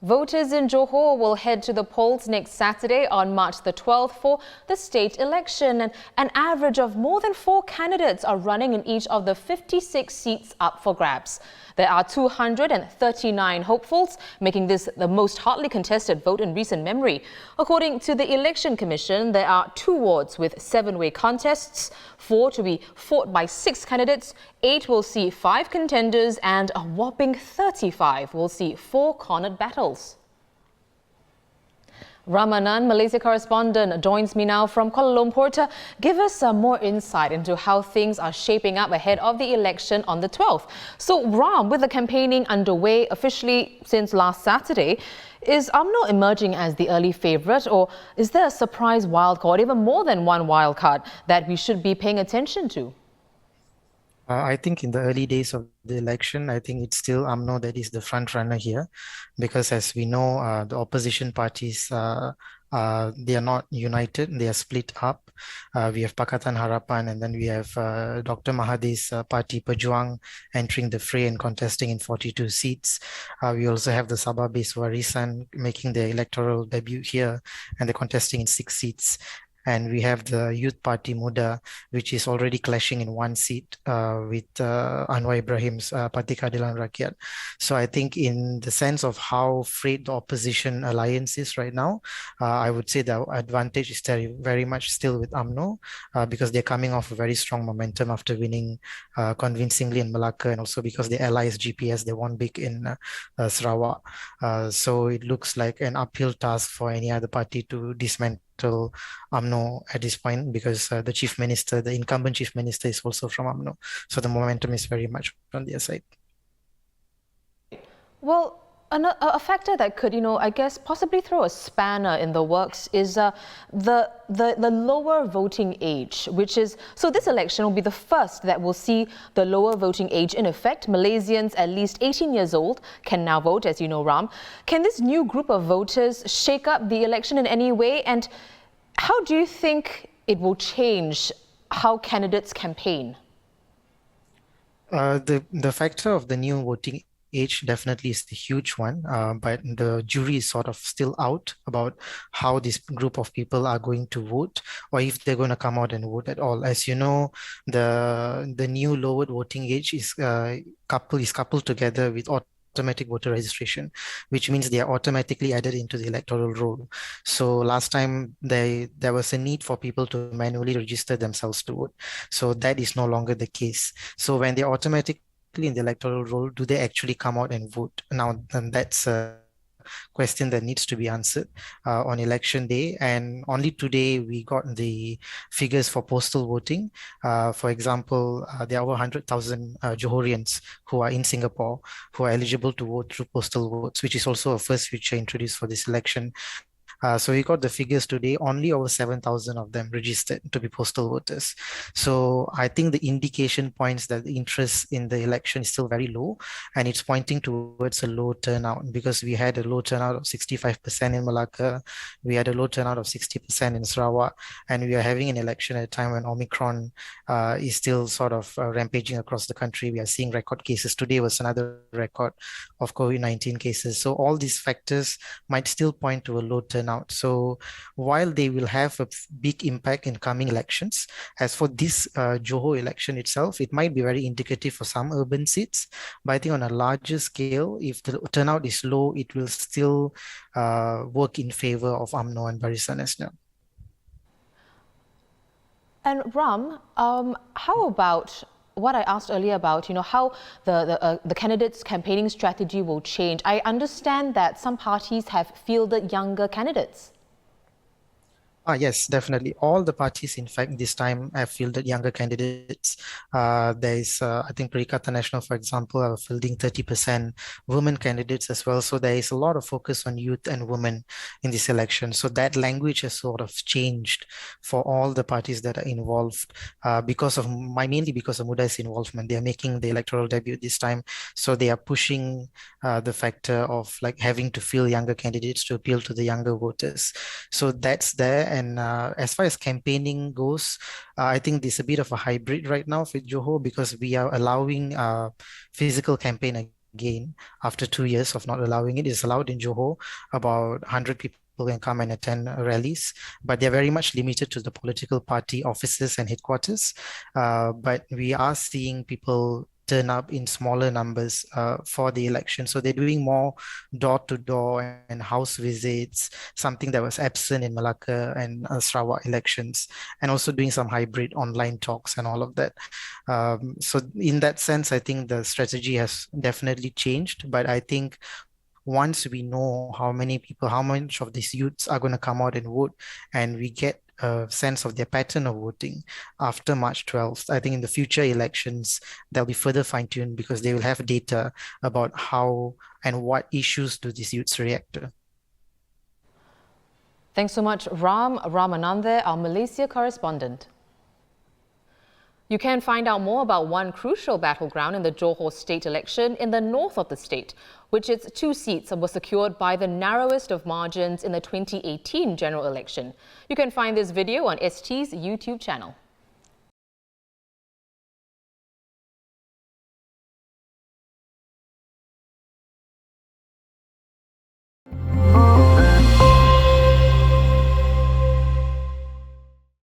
Voters in Johor will head to the polls next Saturday on March the 12th for the state election. And an average of more than 4 candidates are running in each of the 56 seats up for grabs. There are 239 hopefuls, making this the most hotly contested vote in recent memory. According to the Election Commission, there are 2 wards with 7-way contests, 4 to be fought by 6 candidates, 8 will see 5 contenders, and a whopping 35 will see 4 cornered battles. Ram Anand, Malaysia correspondent, joins me now from Kuala Lumpur to give us some more insight into how things are shaping up ahead of the election on the 12th. So, Ram, with the campaigning underway officially since last Saturday, is UMNO emerging as the early favourite, or is there a surprise wildcard, even more than one wildcard, that we should be paying attention to? I think in the early days of the election, I think it's still UMNO that is the front runner here, because as we know, the opposition parties, they are not united, they are split up. We have Pakatan Harapan, and then we have Dr. Mahathir's party Pejuang entering the fray and contesting in 42 seats. We also have the Sabah-based Warisan making their electoral debut here, and they're contesting in 6 seats. And we have the Youth Party Muda, which is already clashing in 1 seat with Anwar Ibrahim's Parti Keadilan Rakyat. So I think in the sense of how frayed the opposition alliance is right now, I would say the advantage is very much still with UMNO because they're coming off a very strong momentum after winning convincingly in Malacca, and also because the allies GPS, they won big in Sarawak. So it looks like an uphill task for any other party to dismantle UMNO at this point, because the chief minister, the incumbent chief minister, is also from UMNO. So the momentum is very much on their side. Well, a factor that could, I guess, possibly throw a spanner in the works is the lower voting age, which is, so this election will be the first that will see the lower voting age in effect. Malaysians at least 18 years old can now vote, as you know, Ram. Can this new group of voters shake up the election in any way? And how do you think it will change how candidates campaign? The factor of the new voting age definitely is the huge one, but the jury is sort of still out about how this group of people are going to vote, or if they're going to come out and vote at all. As you know, the new lowered voting age is coupled together with automatic voter registration, which means they are automatically added into the electoral roll. So last time there was a need for people to manually register themselves to vote. So that is no longer the case. So when they automatically in the electoral roll, do they actually come out and vote? Now, then that's a question that needs to be answered on election day. And only today we got the figures for postal voting. For example, there are over 100,000 Johorians who are in Singapore who are eligible to vote through postal votes, which is also a first feature introduced for this election. So we got the figures today, only over 7,000 of them registered to be postal voters. So I think the indication points that the interest in the election is still very low, and it's pointing towards a low turnout, because we had a low turnout of 65% in Malacca, we had a low turnout of 60% in Sarawak, and we are having an election at a time when Omicron is still sort of rampaging across the country. We are seeing record cases. Today was another record of COVID-19 cases. So all these factors might still point to a low turnout. So while they will have a big impact in coming elections, as for this Johor election itself, it might be very indicative for some urban seats. But I think on a larger scale, if the turnout is low, it will still work in favor of UMNO and Barisan Nasional. And Ram, how about what I asked earlier about, how the candidates' campaigning strategy will change? I understand that some parties have fielded younger candidates. Yes, definitely. All the parties, in fact, this time have fielded younger candidates. There is, I think, Perikatan Nasional, for example, are fielding 30% women candidates as well. So there is a lot of focus on youth and women in this election. So that language has sort of changed for all the parties that are involved mainly because of Muda's involvement. They are making the electoral debut this time. So they are pushing the factor of like having to field younger candidates to appeal to the younger voters. So that's there. And as far as campaigning goes, I think there's a bit of a hybrid right now with Johor, because we are allowing physical campaign again after 2 years of not allowing it. It's allowed in Johor. About 100 people can come and attend rallies, but they're very much limited to the political party offices and headquarters. But we are seeing people turn up in smaller numbers for the election. So they're doing more door-to-door and house visits, something that was absent in Malacca and Sarawak elections, and also doing some hybrid online talks and all of that. So in that sense, I think the strategy has definitely changed, but I think once we know how many people, how much of these youths are going to come out and vote, and we get a sense of their pattern of voting after March 12th, I think in the future elections, they'll be further fine-tuned because they will have data about how and what issues do these youths react to. Thanks so much, Ram Anand, our Malaysia correspondent. You can find out more about one crucial battleground in the Johor state election in the north of the state, which its 2 seats were secured by the narrowest of margins in the 2018 general election. You can find this video on ST's YouTube channel.